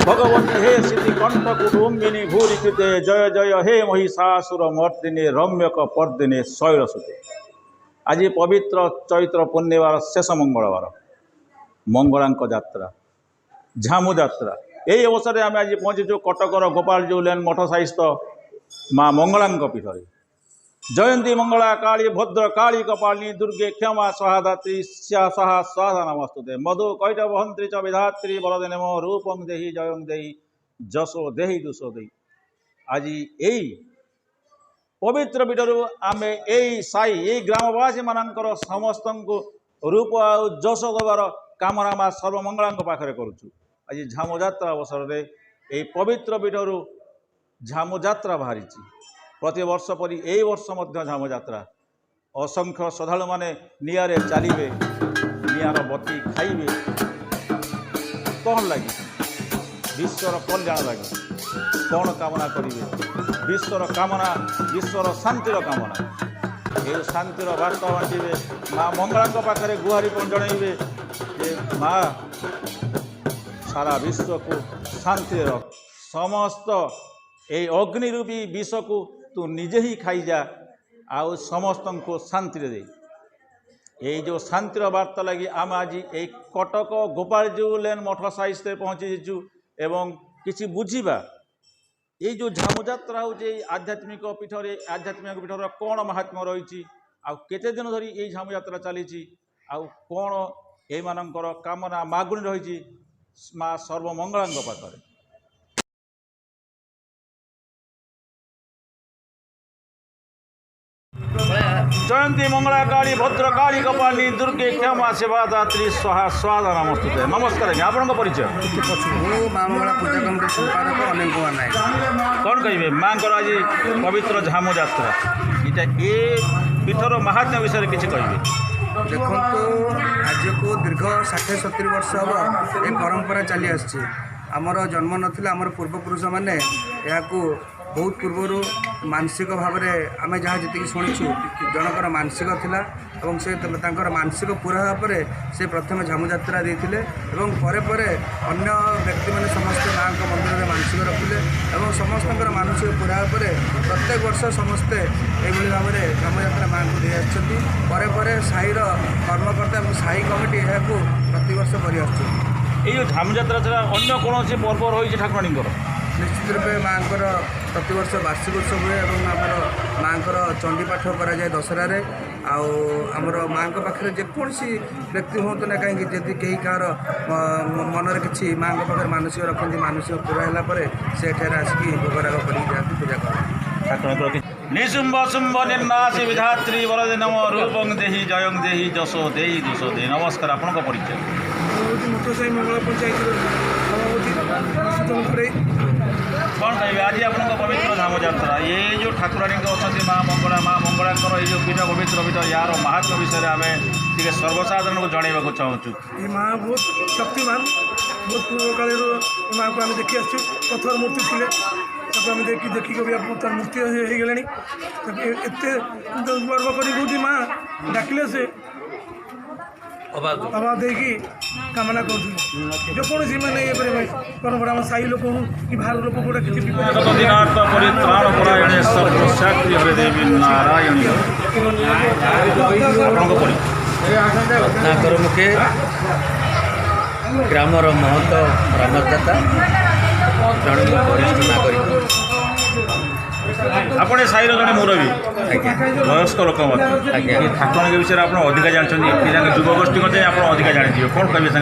भगवती हे सिद्धि कंठ कुटुम्बिनी भूरि कृते जय जय हे महिषासुर मर्दिनी रम्यक पर्दिनी शैलसुते। आज पवित्र चैत्र पूर्णिमार शेष मंगलवार मंगलांक यात्रा झामु यात्रा। यही अवसर में आम आज पहुंचीचु कटकर गोपाल जीउ लेन मठ साहिस्थ माँ मंगलांक पीठरे। जयंती मंगला काली भद्र काली कपालिनी दुर्गे क्षमा स्वाहादात्री स्वाहा स्वाहा नमस्तुते। मधु कैटभ हंत्री च विधात्री बरदे नमो रूपं देहि जयं देहि जसो देहि दुसो देहि। आज यही पवित्र पीठरू आम यही साई यही ग्रामवासी मानकर समस्त रूप आ जस देवार कामना माँ सर्वमंगला पाखे करुचु। आज झामु यात्रा अवसर में यही पवित्र पीठरू झामु यात्रा बाहरी। प्रति वर्ष परी यही वर्ष झामु यात्रा असंख्य श्रद्धालु माने निआरे चलिए निआर बती खाइबे कौन लगी विश्वर कल्याण लगी कौन कामना करेंगे विश्वर कामना विश्वर शांतिर कामना ये शांतिर वार्ता बांटे माँ मंगला पाखे गुहारी जनइबे माँ सारा विश्व को शांति रख समस्त ये अग्निरूपी विष को तू निजे ही खाई जा आउ समस्त को शांति दे। ये जो शांतिर वार्ता लगी आम आज ये कटक गोपाल जीउ लेन मठ साहिस्थे पहुँचीचु एवं किसी बुझा ये जो झामु यात्रा हो आध्यात्मिक पीठरे आध्यात्मिक पीठर कौन महात्म्य रही आते दिन धरी ये झामु यात्रा चली कौन ये मानकर कामना मागुणी रही माँ सर्वमंगला पाखरे। जयंती मंगला काली भद्र काली कपालिनी दुर्गे क्षमा सेवादात्री स्वाहा स्वाहा नमस्तुते। नमस्कार आपण परिचय माँ मंगला पूजा कमिटी संपादक अनिल कुमार नायक। कौन कहे माँ आज पवित्र झामु यात्रा ये ये पीठर महात्म्य विषय किसी कहे देखो आज को दीर्घ 60-70 वर्ष हम ये परंपरा चली आमर जन्म नाला आमर पूर्वपुरुष मैंने बहुत पूर्वर मानसिक भाव में आम जहाँ जी शुणुचु जनकर मानसिक थिला एवं से मानसिक पूरा पर से प्रथम झामु यात्रा देते परे परे अन्य व्यक्ति मैंने समस्त माँ मंदिर में मानसिक रखिले और समस्त मानसिक पूरा पर प्रत्येक वर्ष समस्ते यही भाव में झामु यात्रा माँ को दे परे परे साईर कर्मकर्ता और साई कमिटी यहाँ प्रतिवर्ष कर ये झामु यात्रा छड़ा अन्य कौन पर्व रही ठाकुराणी निश्चित रूपे माँ प्रतिवर्ष वार्षिक उत्सव हुए और आमर माँ चंडीपाठ कराए दशहर आमर माँ पाखे जेकोसी व्यक्ति हूँ ना कहीं जदि कहीं कहार मनरे किसी माँ पाखे मानसिक रखती मानसिक पूरा है से आसिक भोगराग कर पूजा कर। निशुंभ शुंभ निर्नाशी विधात्री वरदे नम रूपं देहि जयं देहि जसो देहि दुसो देहि। नमस्कार आपण परिचय मोटरसाई मंगला पंचायत कौन कहे आज आप पवित्र झामु यात्रा ये जो ठाकुराणी अच्छा माँ मंगला ये जो पीठ पवित्र पीठ यार महात्म्य विषय आम टे सर्वसाधारण को जनवाक चाहूँ। ये माँ बहुत शक्तिमान बहुत पूर्व काल माँ को आम देखी आसु पथर मूर्ति थे आम देखिक भी तार मूर्ति हो गले एत गर्व कर माँ डाकिले से आवाज देकी कामना करोसी मैंने ये परंपरा आम साई लोक हूँ कि बाहर लोक गोटा किसी मुखे ग्रामर महंत रामदाता जन वरिष्ठ नागरिक आपने साई जड़े मुरबी वयस्क लोक ठाकुराणी विषय आप अधिका जानते युवगोष्ठी आप अधिका जानी कौन कहे मुझे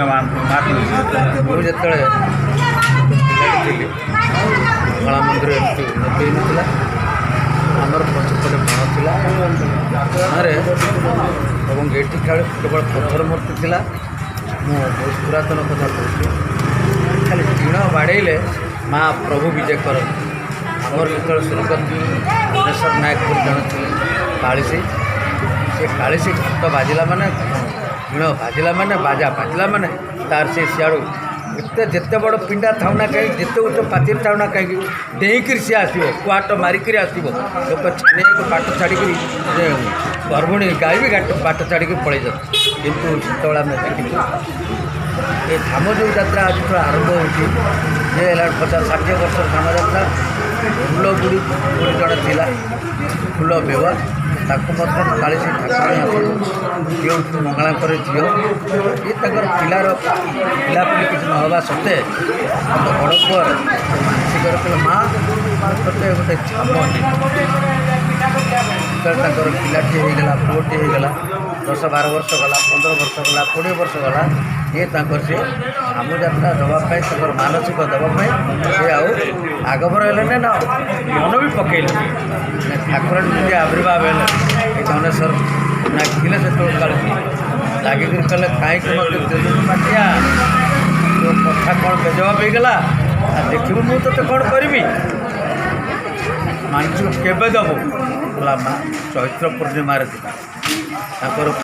मंगला मंदिर एमती उन्नति नाला आमर पंचपटे बाण थाना और ये केवल पत्थर मूर्ति थी बहुत पुरातन कथा कहूँ खाली टीण बाड़े माँ प्रभु विजय कर आमर जो स्वर्गत भुवनेश्वर नायक जन थे कालीसी से कालीसी घंट बाजिला माने टीण बाजिला माने बाजा बाजिला माने तार से सियाड़ू एते जिते बड़ पिंडा थाऊ ना कहीं जिते उच्च पाचिर थाऊ ना कहीं डेईकि सी आसो कुआट मारिक आसो लोक छाने बाट छाड़ी गर्भिणी गाई भी बाट छाड़ी पड़े जाती कितु से आम देखी ये धामजू यात्रा आज आरंभ होती ये 50-60 वर्ष धाम यात्रा फूल गुड़ी जड़े थिला फूल बेवा ताकू काली से ठाकुराणी आसन झील मंगला झील ये पिलार पिलापिली किसी नवा सत्ते बड़ पुअर मानसिक कहले माँ तोते गोटे छाम पिलाटी होगला पुओटी होगला 10-12 वर्ष गला 15 वर्ष गला 20 वर्ष गला ये सी आम यात्रा देवाई मानसिक देवाई सी आगभर है ना मन भी पकड़े ठाकुराणी निजे आविर्भाव है गणेश्वर नागिले से काली लागिक कले कहीं मत माटिया तो कथा कौन बेजवाब होगला देखू मुझे तो कौन करी मानसिक केवे दबू बोला माँ चैत्र पूर्णिमार दिन